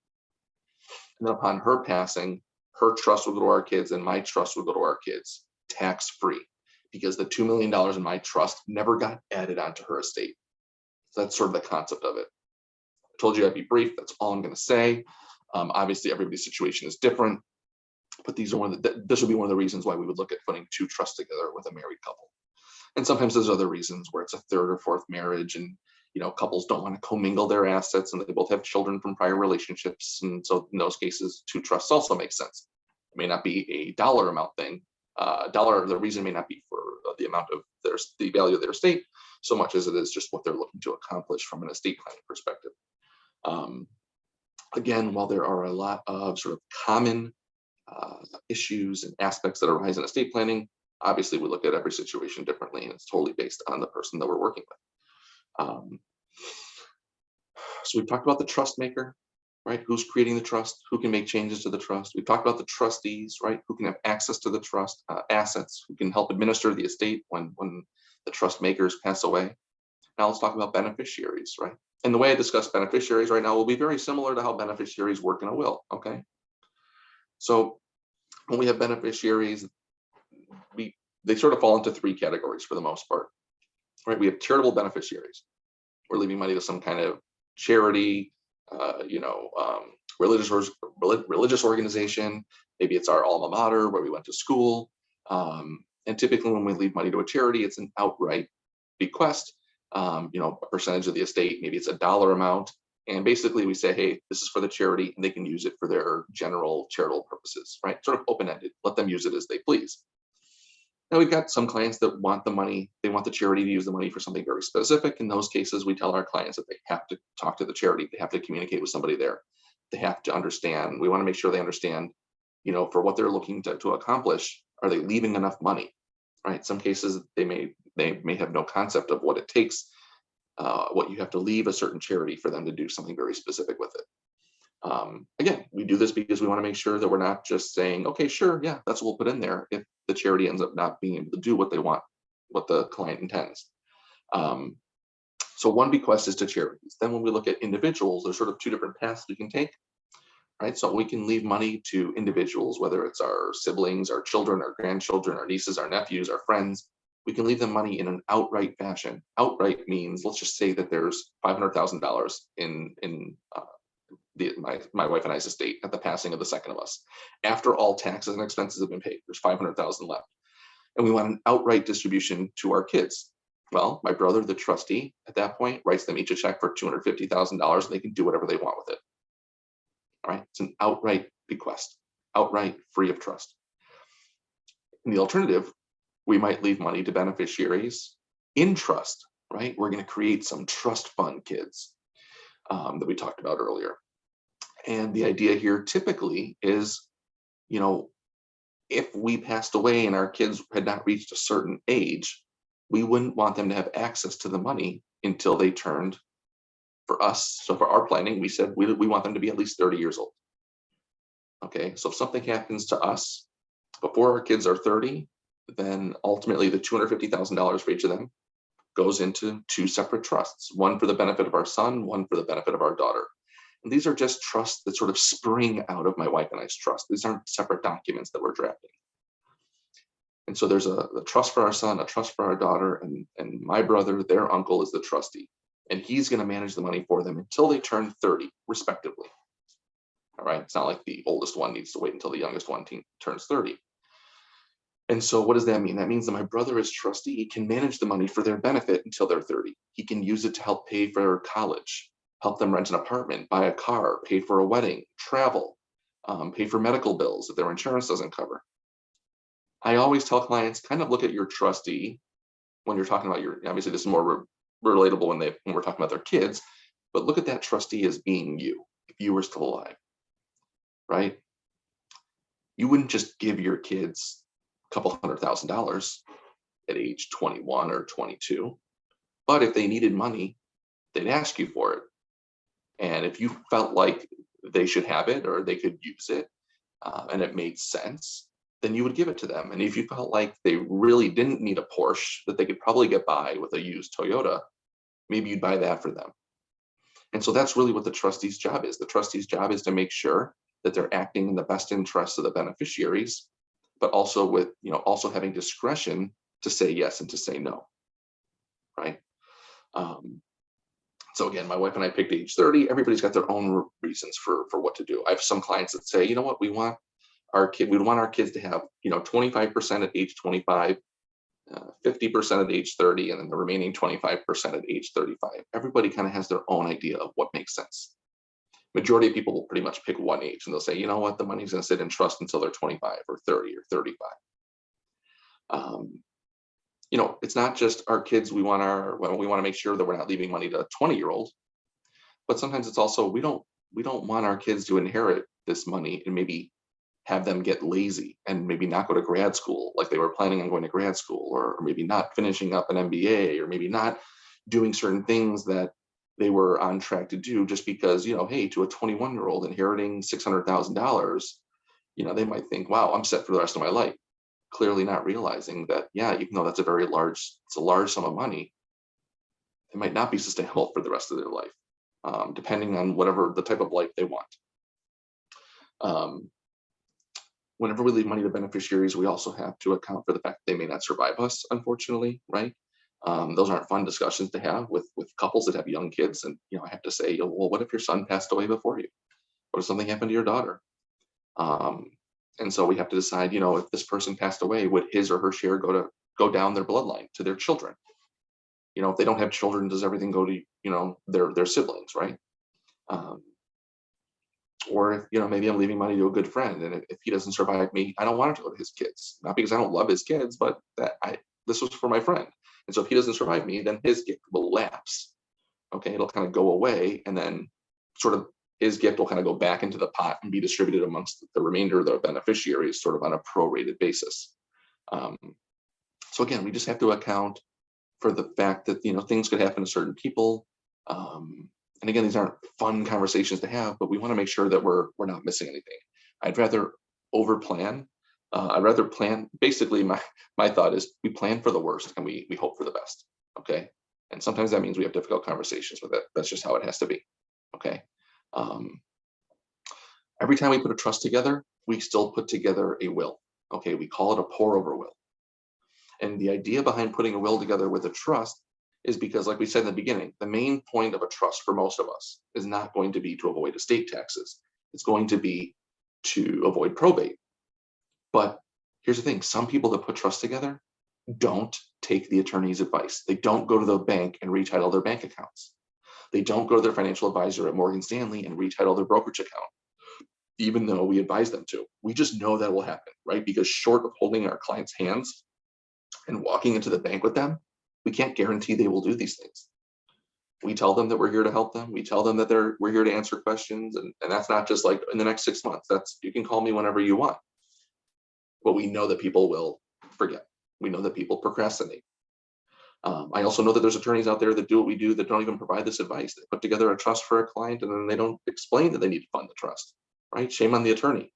And then upon her passing, her trust would go to our kids and my trust would go to our kids tax-free, because the $2 million in my trust never got added onto her estate. So that's sort of the concept of it. I told you I'd be brief. That's all I'm going to say. Obviously, everybody's situation is different, but these are this would be one of the reasons why we would look at putting two trusts together with a married couple. And sometimes there's other reasons where it's a third or fourth marriage, and couples don't want to commingle their assets, and they both have children from prior relationships. And so in those cases, two trusts also make sense. It may not be a dollar amount thing. The reason may not be for the amount of the value of their estate so much as it is just what they're looking to accomplish from an estate planning perspective. Again, while there are a lot of sort of common issues and aspects that arise in estate planning, obviously we look at every situation differently, and it's totally based on the person that we're working with. So we've talked about the trust maker, right? Who's creating the trust, who can make changes to the trust. We've talked about the trustees, right? Who can have access to the trust assets, who can help administer the estate when the trust makers pass away. Now let's talk about beneficiaries, right? And the way I discuss beneficiaries right now will be very similar to how beneficiaries work in a will, okay? So when we have beneficiaries, they sort of fall into three categories for the most part, right? We have charitable beneficiaries. We're leaving money to some kind of charity, religious organization. Maybe it's our alma mater where we went to school. And typically when we leave money to a charity, it's an outright bequest, a percentage of the estate, maybe it's a dollar amount. And basically we say, hey, this is for the charity, and they can use it for their general charitable purposes, right? Sort of open-ended, let them use it as they please. Now we've got some clients that want the money, they want the charity to use the money for something very specific. In those cases, we tell our clients that they have to talk to the charity, they have to communicate with somebody there. They have to understand, we want to make sure they understand, for what they're looking to accomplish, are they leaving enough money, right? Some cases they may have no concept of what it takes, what you have to leave a certain charity for them to do something very specific with it. Again, we do this because we want to make sure that we're not just saying, okay, sure, yeah, that's what we'll put in there, if the charity ends up not being able to do what they want, what the client intends. So one bequest is to charities. Then when we look at individuals, there's sort of two different paths we can take, right? So we can leave money to individuals, whether it's our siblings, our children, our grandchildren, our nieces, our nephews, our friends. We can leave them money in an outright fashion. Outright means, let's just say that there's $500,000 in my wife and I's estate at the passing of the second of us. After all taxes and expenses have been paid, there's $500,000 left. And we want an outright distribution to our kids. Well, my brother, the trustee, at that point, writes them each a check for $250,000, and they can do whatever they want with it. All right, it's an outright bequest, outright free of trust. In the alternative, we might leave money to beneficiaries in trust, right? We're going to create some trust fund kids that we talked about earlier. And the idea here typically is, if we passed away and our kids had not reached a certain age, we wouldn't want them to have access to the money until they turned, for us. So for our planning, we said we want them to be at least 30 years old. Okay, so if something happens to us before our kids are 30, then ultimately the $250,000 for each of them goes into two separate trusts, one for the benefit of our son, one for the benefit of our daughter. And these are just trusts that sort of spring out of my wife and I's trust. These aren't separate documents that we're drafting. And so there's a trust for our son, a trust for our daughter, and my brother, their uncle, is the trustee. And he's going to manage the money for them until they turn 30, respectively. All right, it's not like the oldest one needs to wait until the youngest one turns 30. And so what does that mean? That means that my brother as trustee can manage the money for their benefit until they're 30. He can use it to help pay for college, help them rent an apartment, buy a car, pay for a wedding, travel, pay for medical bills that their insurance doesn't cover. I always tell clients, kind of look at your trustee when you're talking about obviously this is more relatable when we're talking about their kids, but look at that trustee as being you, if you were still alive, right? You wouldn't just give your kids a couple $100,000 at age 21 or 22, but if they needed money, they'd ask you for it. And if you felt like they should have it or they could use it and it made sense, then you would give it to them. And if you felt like they really didn't need a Porsche that they could probably get by with a used Toyota, maybe you'd buy that for them. And so that's really what the trustee's job is. The trustee's job is to make sure that they're acting in the best interest of the beneficiaries, but also with, also having discretion to say yes and to say no, right? So again, my wife and I picked age 30. Everybody's got their own reasons for what to do. I have some clients that say, you know what, we want our kids to have, 25% at age 25, 50% at age 30, and then the remaining 25% at age 35. Everybody kind of has their own idea of what makes sense. Majority of people will pretty much pick one age, and they'll say, you know what, the money's going to sit in trust until they're 25 or 30 or 35. It's not just our kids. We want to make sure that we're not leaving money to a 20-year-old, but sometimes it's also, we don't want our kids to inherit this money and maybe have them get lazy and maybe not go to grad school like they were planning on going to grad school, or maybe not finishing up an MBA, or maybe not doing certain things that they were on track to do just because, hey, to a 21-year-old inheriting $600,000, they might think, wow, I'm set for the rest of my life. Clearly not realizing that, yeah, even though it's a large sum of money, it might not be sustainable for the rest of their life, depending on whatever the type of life they want. Whenever we leave money to beneficiaries, we also have to account for the fact that they may not survive us, unfortunately, right? Those aren't fun discussions to have with couples that have young kids. And, I have to say, well, what if your son passed away before you? What if something happened to your daughter? And so we have to decide, if this person passed away, would his or her share go down their bloodline to their children? If they don't have children, does everything go to, their siblings, right? Or if, maybe I'm leaving money to a good friend, and if he doesn't survive me, I don't want it to go to his kids. Not because I don't love his kids, but this was for my friend. And so if he doesn't survive me, then his gift will lapse. Okay, it'll kind of go away, and then sort of his gift will kind of go back into the pot and be distributed amongst the remainder of the beneficiaries, sort of on a prorated basis. So again, we just have to account for the fact that, things could happen to certain people. And again, these aren't fun conversations to have, but we want to make sure that we're not missing anything. I'd rather over plan. I'd rather plan. Basically, my thought is we plan for the worst and we hope for the best. Okay. And sometimes that means we have difficult conversations with it. That's just how it has to be. Okay. Every time we put a trust together, we still put together a will. Okay. We call it a pour over will. And the idea behind putting a will together with a trust is because, like we said in the beginning, the main point of a trust for most of us is not going to be to avoid estate taxes. It's going to be to avoid probate. But here's the thing, some people that put trusts together don't take the attorney's advice. They don't go to the bank and retitle their bank accounts. They don't go to their financial advisor at Morgan Stanley and retitle their brokerage account, even though we advise them to. We just know that will happen, right? Because short of holding our clients' hands and walking into the bank with them, we can't guarantee they will do these things. We tell them that we're here to help them. We tell them that we're here to answer questions. And that's not just like in the next 6 months. You can call me whenever you want. But we know that people will forget. We know that people procrastinate. I also know that there's attorneys out there that do what we do that don't even provide this advice. They put together a trust for a client and then they don't explain that they need to fund the trust, right? Shame on the attorney.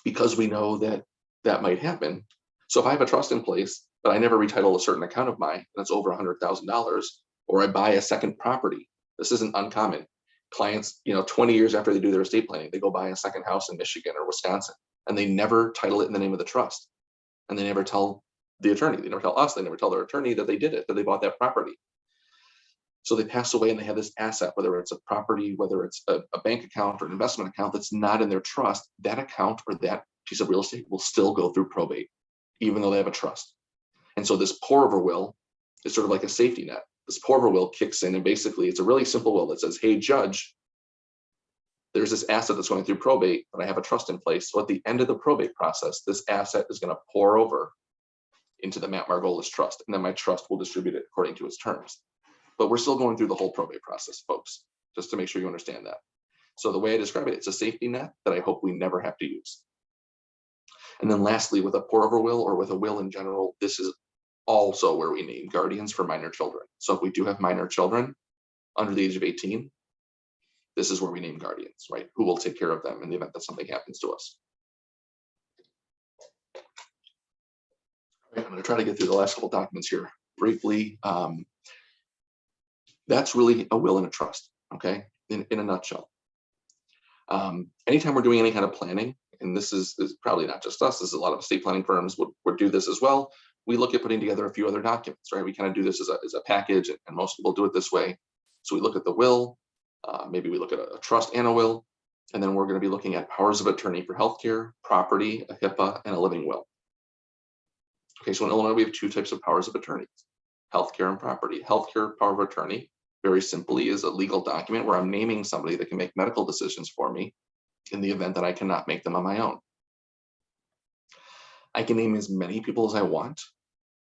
Because we know that might happen. So if I have a trust in place, but I never retitle a certain account of mine, that's over $100,000, or I buy a second property. This isn't uncommon. Clients, 20 years after they do their estate planning, they go buy a second house in Michigan or Wisconsin, and they never title it in the name of the trust. And they never tell the attorney, they never tell us, they never tell their attorney that they did it, that they bought that property. So they pass away and they have this asset, whether it's a property, whether it's a bank account or an investment account that's not in their trust, that account or that piece of real estate will still go through probate, even though they have a trust. And so this pour over will is sort of like a safety net. This pour over will kicks in, and basically it's a really simple will that says, hey, judge, there's this asset that's going through probate, but I have a trust in place. So at the end of the probate process, this asset is going to pour over into the Matt Margolis trust, and then my trust will distribute it according to its terms. But we're still going through the whole probate process, folks, just to make sure you understand that. So the way I describe it, it's a safety net that I hope we never have to use. And then lastly, with a pour over will or with a will in general, this is also where we name guardians for minor children. So if we do have minor children under the age of 18, this is where we name guardians, right? Who will take care of them in the event that something happens to us. I'm going to try to get through the last couple documents here briefly. That's really a will and a trust, okay, in a nutshell. Anytime we're doing any kind of planning, and this is probably not just us, this is a lot of estate planning firms would do this as well. We look at putting together a few other documents, right? We kind of do this as a package, and most people do it this way. So we look at the will, maybe we look at a trust and a will, and then we're going to be looking at powers of attorney for healthcare, property, a Hipaa, and a living will. Okay, so in Illinois, we have two types of powers of attorney, healthcare and property. Healthcare power of attorney, very simply, is a legal document where I'm naming somebody that can make medical decisions for me in the event that I cannot make them on my own. I can name as many people as I want,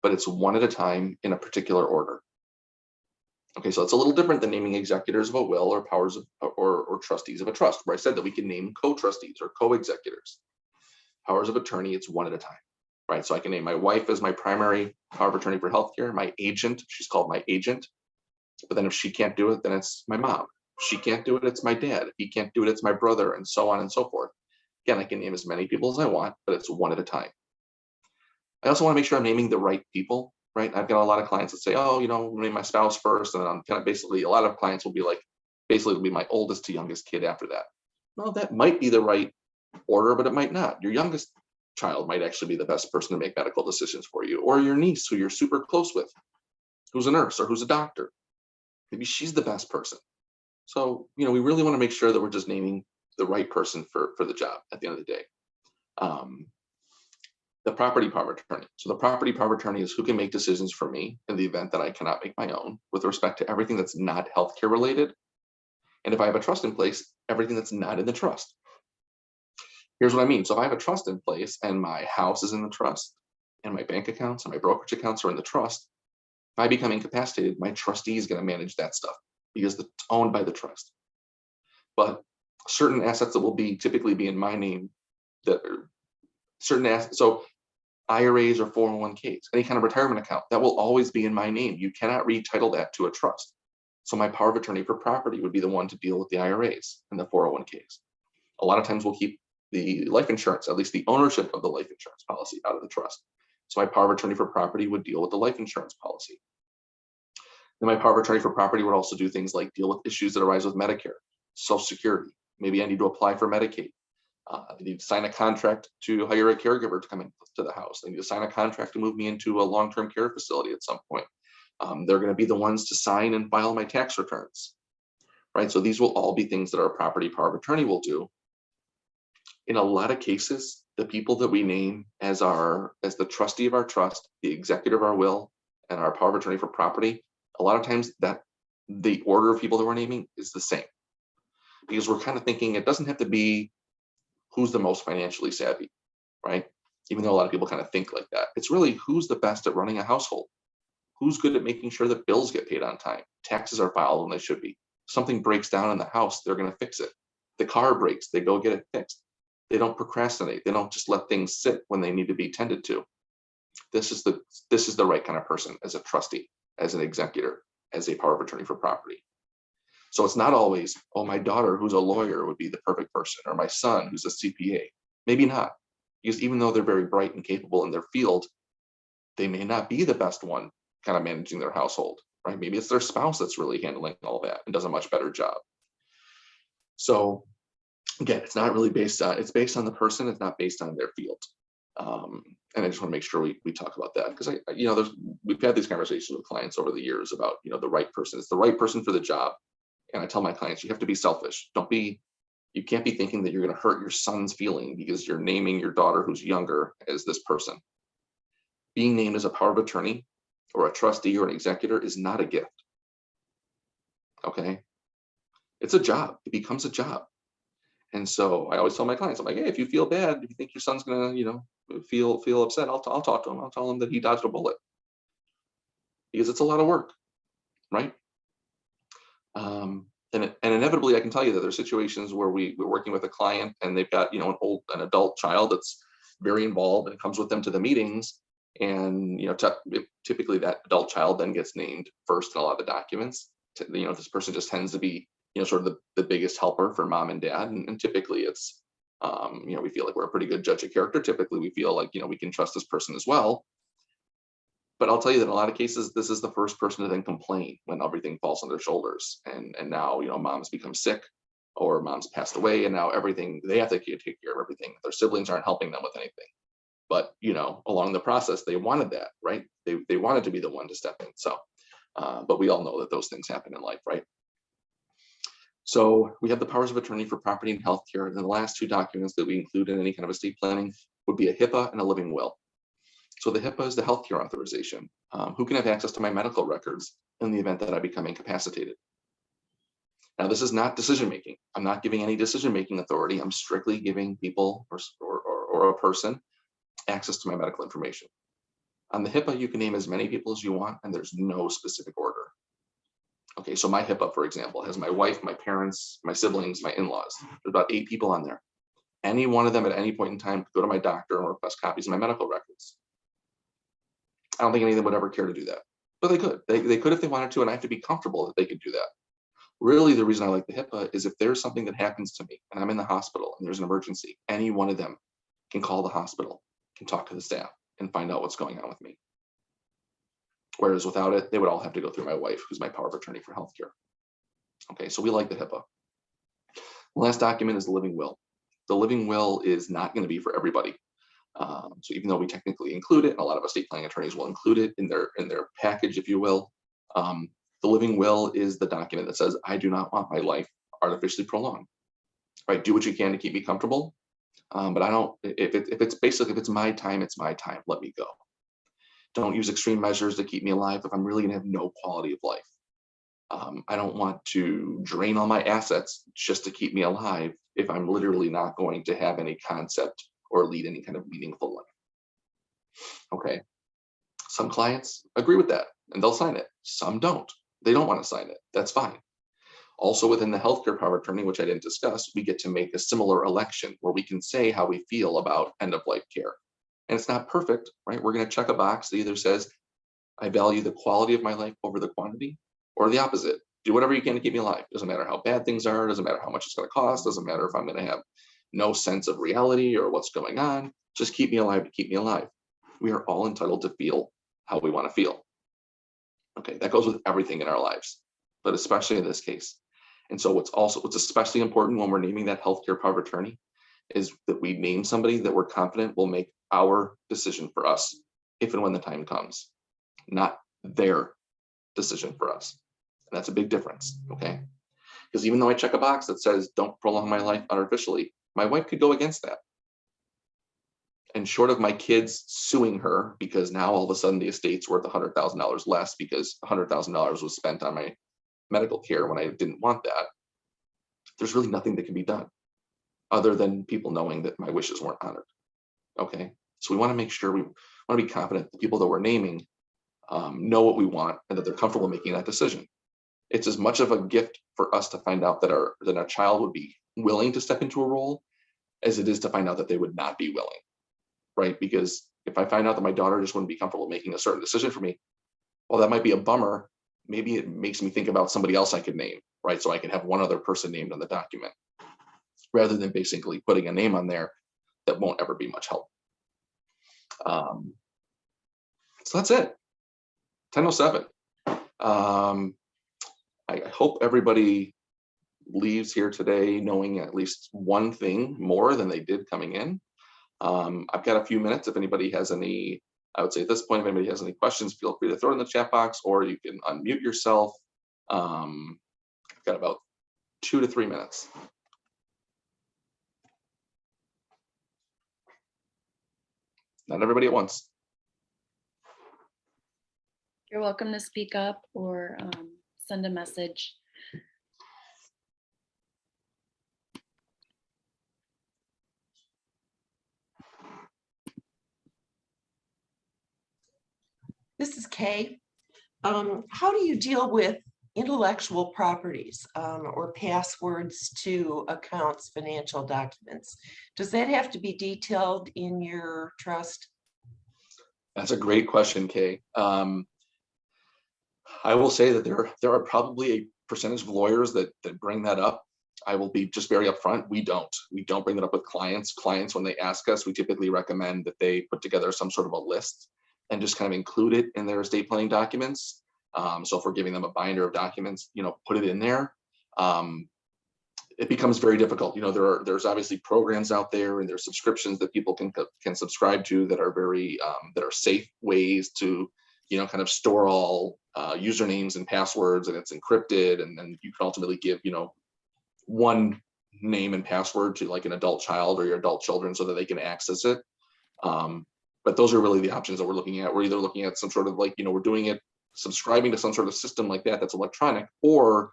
but it's one at a time in a particular order. Okay, so it's a little different than naming executors of a will or powers of, or trustees of a trust, where I said that we can name co-trustees or co-executors. Powers of attorney, it's one at a time, right? So I can name my wife as my primary power of attorney for healthcare, my agent, she's called my agent. But then if she can't do it, then it's my mom. If she can't do it, it's my dad. If he can't do it, it's my brother, and so on and so forth. Again, I can name as many people as I want, but it's one at a time. I also want to make sure I'm naming the right people, right? I've got a lot of clients that say, oh, name my spouse first. And then I'm kind of basically, a lot of clients will be like, basically it'll be my oldest to youngest kid after that. Well, that might be the right order, but it might not. Your youngest child might actually be the best person to make medical decisions for you, or your niece who you're super close with, who's a nurse or who's a doctor. Maybe she's the best person. So, we really want to make sure that we're just naming the right person for the job at the end of the day. The property power of attorney. So the property power of attorney is who can make decisions for me in the event that I cannot make my own with respect to everything that's not healthcare related. And if I have a trust in place, everything that's not in the trust. Here's what I mean. So if I have a trust in place and my house is in the trust and my bank accounts and my brokerage accounts are in the trust, if I become incapacitated, my trustee is going to manage that stuff because it's owned by the trust. But certain assets that will typically be in my name, that are certain assets, so IRAs or 401ks, any kind of retirement account, that will always be in my name. You cannot retitle that to a trust. So my power of attorney for property would be the one to deal with the IRAs and the 401ks. A lot of times we'll keep the life insurance, at least the ownership of the life insurance policy, out of the trust. So my power of attorney for property would deal with the life insurance policy. Then my power of attorney for property would also do things like deal with issues that arise with Medicare, Social Security. Maybe I need to apply for Medicaid. I need to sign a contract to hire a caregiver to come into the house. I need to sign a contract to move me into a long-term care facility at some point. They're going to be the ones to sign and file my tax returns, right? So these will all be things that our property power of attorney will do. In a lot of cases, the people that we name as the trustee of our trust, the executor of our will, and our power of attorney for property, a lot of times that the order of people that we're naming is the same, because we're kind of thinking it doesn't have to be who's the most financially savvy, right? Even though a lot of people kind of think like that. It's really who's the best at running a household, who's good at making sure that bills get paid on time, taxes are filed when they should be. Something breaks down in the house, they're going to fix it. The car breaks, they go get it fixed. They don't procrastinate. They don't just let things sit when they need to be tended to. This is the right kind of person as a trustee, as an executor, as a power of attorney for property. So it's not always, oh, my daughter who's a lawyer would be the perfect person, or my son who's a CPA. Maybe not, because even though they're very bright and capable in their field, they may not be the best one kind of managing their household, right? Maybe it's their spouse that's really handling all that and does a much better job. So again, it's not really based on, it's based on the person, it's not based on their field. And I just want to make sure we talk about that, because we've had these conversations with clients over the years about, the right person. It's the right person for the job. And I tell my clients, you have to be selfish. You can't be thinking that you're going to hurt your son's feeling because you're naming your daughter who's younger as this person. Being named as a power of attorney or a trustee or an executor is not a gift. Okay. It's a job. It becomes a job. And so I always tell my clients, I'm like, hey, if you feel bad, if you think your son's going to, feel upset, I'll talk to him. I'll tell him that he dodged a bullet, because it's a lot of work. Right. And inevitably, I can tell you that there's situations where we're working with a client and they've got, an adult child that's very involved and comes with them to the meetings. And, typically that adult child then gets named first in a lot of the documents. This person just tends to be, sort of the biggest helper for mom and dad. And typically it's, we feel like we're a pretty good judge of character. Typically we feel like, we can trust this person as well. But I'll tell you that in a lot of cases, this is the first person to then complain when everything falls on their shoulders. And now, mom's become sick or mom's passed away, and now everything, they have to take care of everything. Their siblings aren't helping them with anything. But, along the process, they wanted that, right? They wanted to be the one to step in. So, but we all know that those things happen in life, right? So we have the powers of attorney for property and healthcare. And then the last two documents that we include in any kind of estate planning would be a Hipaa and a living will. So the Hipaa is the healthcare authorization. Who can have access to my medical records in the event that I become incapacitated? Now, this is not decision-making. I'm not giving any decision-making authority. I'm strictly giving people or a person access to my medical information. On the Hipaa, you can name as many people as you want, and there's no specific order. Okay, so my Hipaa, for example, has my wife, my parents, my siblings, my in-laws. There's about 8 people on there. Any one of them at any point in time could go to my doctor and request copies of my medical records. I don't think any of them would ever care to do that, but they could. They could if they wanted to, and I have to be comfortable that they could do that. Really, the reason I like the Hipaa is if there's something that happens to me and I'm in the hospital and there's an emergency, any one of them can call the hospital, can talk to the staff, and find out what's going on with me. Whereas without it, they would all have to go through my wife, who's my power of attorney for healthcare. Okay, so we like the Hipaa. The last document is the living will. The living will is not going to be for everybody. So even though we technically include it, and a lot of estate planning attorneys will include it in their package, if you will, the living will is the document that says, I do not want my life artificially prolonged. Right? Do what you can to keep me comfortable. But I don't, if it's my time, it's my time. Let me go. Don't use extreme measures to keep me alive if I'm really gonna have no quality of life. I don't want to drain all my assets just to keep me alive if I'm literally not going to have any concept or lead any kind of meaningful life. Okay. Some clients agree with that and they'll sign it. Some don't. They don't want to sign it. That's fine. Also within the healthcare power of attorney, which I didn't discuss, we get to make a similar election where we can say how we feel about end of life care. And it's not perfect, right? We're going to check a box that either says, I value the quality of my life over the quantity, or the opposite. Do whatever you can to keep me alive. Doesn't matter how bad things are. Doesn't matter how much it's going to cost. Doesn't matter if I'm going to have no sense of reality or what's going on. Just keep me alive to keep me alive. We are all entitled to feel how we want to feel. Okay, that goes with everything in our lives, but especially in this case. And so what's especially important when we're naming that healthcare power of attorney is that we name somebody that we're confident will make our decision for us if and when the time comes, not their decision for us. And that's a big difference, okay? Because even though I check a box that says don't prolong my life artificially, my wife could go against that. And short of my kids suing her because now all of a sudden the estate's worth $100,000 less because $100,000 was spent on my medical care when I didn't want that, there's really nothing that can be done other than people knowing that my wishes weren't honored. Okay, so we want to make sure, we want to be confident the people that we're naming know what we want and that they're comfortable making that decision. It's as much of a gift for us to find out that our child would be willing to step into a role as it is to find out that they would not be willing, right? Because if I find out that my daughter just wouldn't be comfortable making a certain decision for me, well, that might be a bummer. Maybe it makes me think about somebody else I could name, right? So I can have one other person named on the document rather than basically putting a name on there that won't ever be much help. So that's it. 10:07. I hope everybody leaves here today knowing at least one thing more than they did coming in. I've got a few minutes. If anybody has any, I would say at this point, if anybody has any questions, feel free to throw it in the chat box, or you can unmute yourself. I've got about 2 to 3 minutes. Not everybody at once. You're welcome to speak up or send a message. This is Kay. How do you deal with intellectual properties or passwords to accounts, financial documents? Does that have to be detailed in your trust? That's a great question, Kay. I will say that there are probably a percentage of lawyers that bring that up. I will be just very upfront. We don't bring that up with clients. Clients, when they ask us, we typically recommend that they put together some sort of a list and just kind of include it in their estate planning documents. So if we're giving them a binder of documents, put it in there. It becomes very difficult. There's obviously programs out there, and there's subscriptions that people can subscribe to that are very that are safe ways to kind of store all usernames and passwords, and it's encrypted, and then you can ultimately give one name and password to like an adult child or your adult children so that they can access it. But those are really the options that we're looking at. We're either looking at some sort of like, we're doing it, subscribing to some sort of system like that that's electronic, or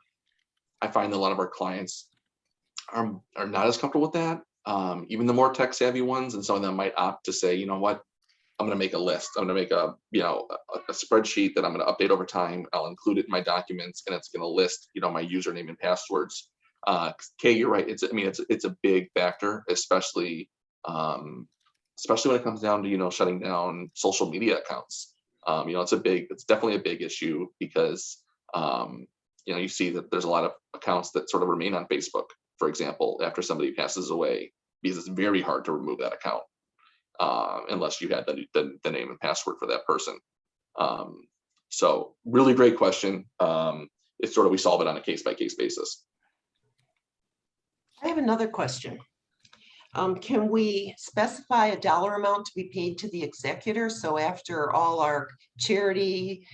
I find that a lot of our clients are not as comfortable with that. Even the more tech savvy ones, and some of them might opt to say, you know what, I'm going to make a list. I'm going to make a spreadsheet that I'm going to update over time. I'll include it in my documents, and it's going to list, my username and passwords. Kay, you're right. It's a big factor, especially when it comes down to, shutting down social media accounts. It's definitely a big issue because, you see that there's a lot of accounts that sort of remain on Facebook, for example, after somebody passes away, because it's very hard to remove that account unless you had the name and password for that person. So really great question. It's sort of, we solve it on a case-by-case basis. I have another question. Can we specify a dollar amount to be paid to the executor? So after all our charity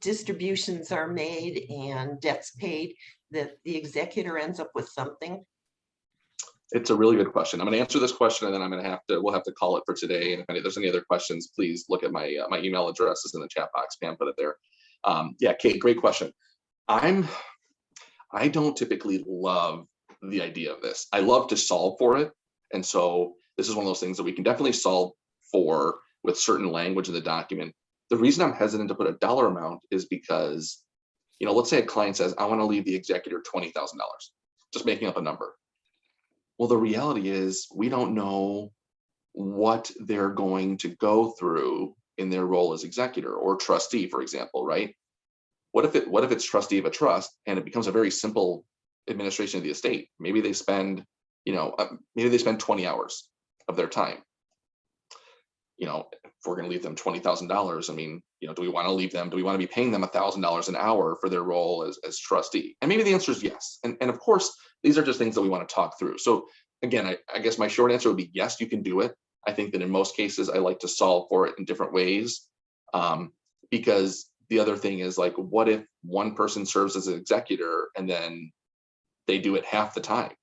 distributions are made and debts paid, that the executor ends up with something? It's a really good question. I'm going to answer this question, and then we'll have to call it for today. And if there's any other questions, please look at my my email address is in the chat box. Pam put it there. Yeah, Kate, great question. I don't typically love the idea of this. I love to solve for it. And so this is one of those things that we can definitely solve for with certain language in the document. The reason I'm hesitant to put a dollar amount is because, let's say a client says, I want to leave the executor $20,000, just making up a number. Well, the reality is we don't know what they're going to go through in their role as executor or trustee, for example, right? What if it's trustee of a trust and it becomes a very simple administration of the estate? Maybe they spend 20 hours of their time. If we're going to leave them $20,000, do we want to leave them? Do we want to be paying them $1,000 an hour for their role as trustee? And maybe the answer is yes. And of course, these are just things that we want to talk through. So again, I guess my short answer would be yes, you can do it. I think that in most cases, I like to solve for it in different ways, because the other thing is, like, what if one person serves as an executor and then they do it half the time,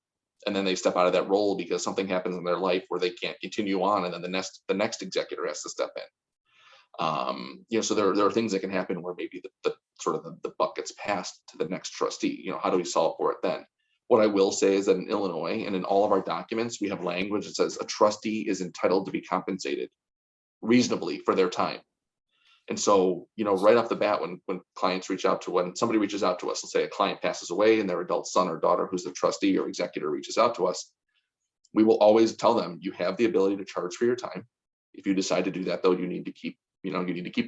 and then they step out of that role because something happens in their life where they can't continue on, and then the next executor has to step in. So there are things that can happen where maybe the buck gets passed to the next trustee. How do we solve for it then? What I will say is that in Illinois and in all of our documents, we have language that says a trustee is entitled to be compensated reasonably for their time. And so, right off the bat, when somebody reaches out to us, let's say a client passes away and their adult son or daughter, who's the trustee or executor, reaches out to us, we will always tell them, you have the ability to charge for your time. If you decide to do that, though, you need to keep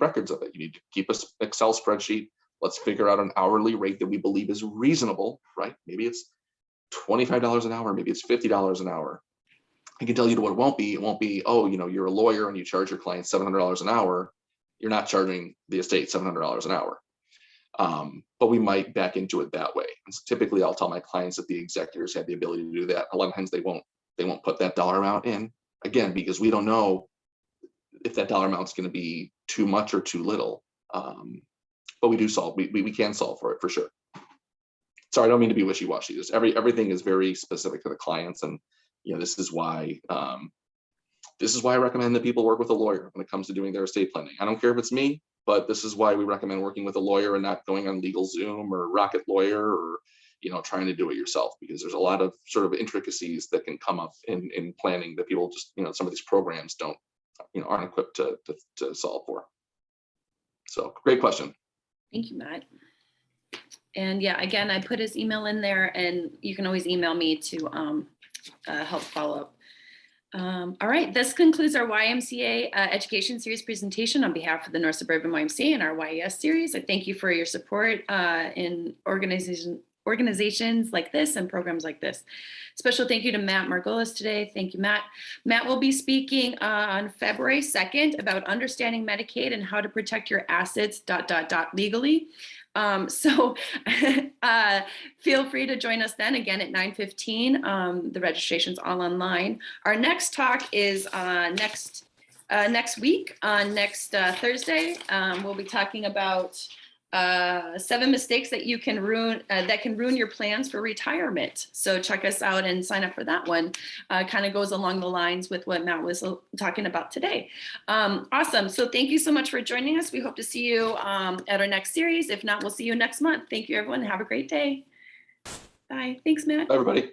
records of it. You need to keep an Excel spreadsheet. Let's figure out an hourly rate that we believe is reasonable, right? Maybe it's $25 an hour, maybe it's $50 an hour. I can tell you what it won't be. It won't be, you're a lawyer and you charge your client $700 an hour. You're not charging the estate $700 an hour. But we might back into it that way. And so typically I'll tell my clients that the executors have the ability to do that. A lot of times they won't put that dollar amount in, again, because we don't know if that dollar amount is going to be too much or too little. But we can solve for it for sure. Sorry, I don't mean to be wishy-washy. Everything is very specific to the clients, and this is why I recommend that people work with a lawyer when it comes to doing their estate planning. I don't care if it's me, but this is why we recommend working with a lawyer and not going on LegalZoom or Rocket Lawyer or trying to do it yourself, because there's a lot of sort of intricacies that can come up in planning that people just some of these programs aren't equipped to solve for. So great question. Thank you, Matt. And yeah, again, I put his email in there, and you can always email me to help follow up. All right, this concludes our YMCA Education Series presentation on behalf of the North Suburban YMCA and our YES series. I thank you for your support in organizing organizations like this and programs like this. Special thank you to Matt Margolis today. Thank you, Matt. Matt will be speaking on February 2nd about understanding Medicaid and how to protect your assets, legally. So feel free to join us then again at 9:15. The registration's all online. Our next talk is next week on next Thursday. We'll be talking about 7 mistakes that you can ruin your plans for retirement. So check us out and sign up for that one. Kind of goes along the lines with what Matt was talking about today. Awesome. So thank you so much for joining us. We hope to see you at our next series. If not, we'll see you next month. Thank you, everyone. Have a great day. Bye. Thanks, Matt. Bye, everybody.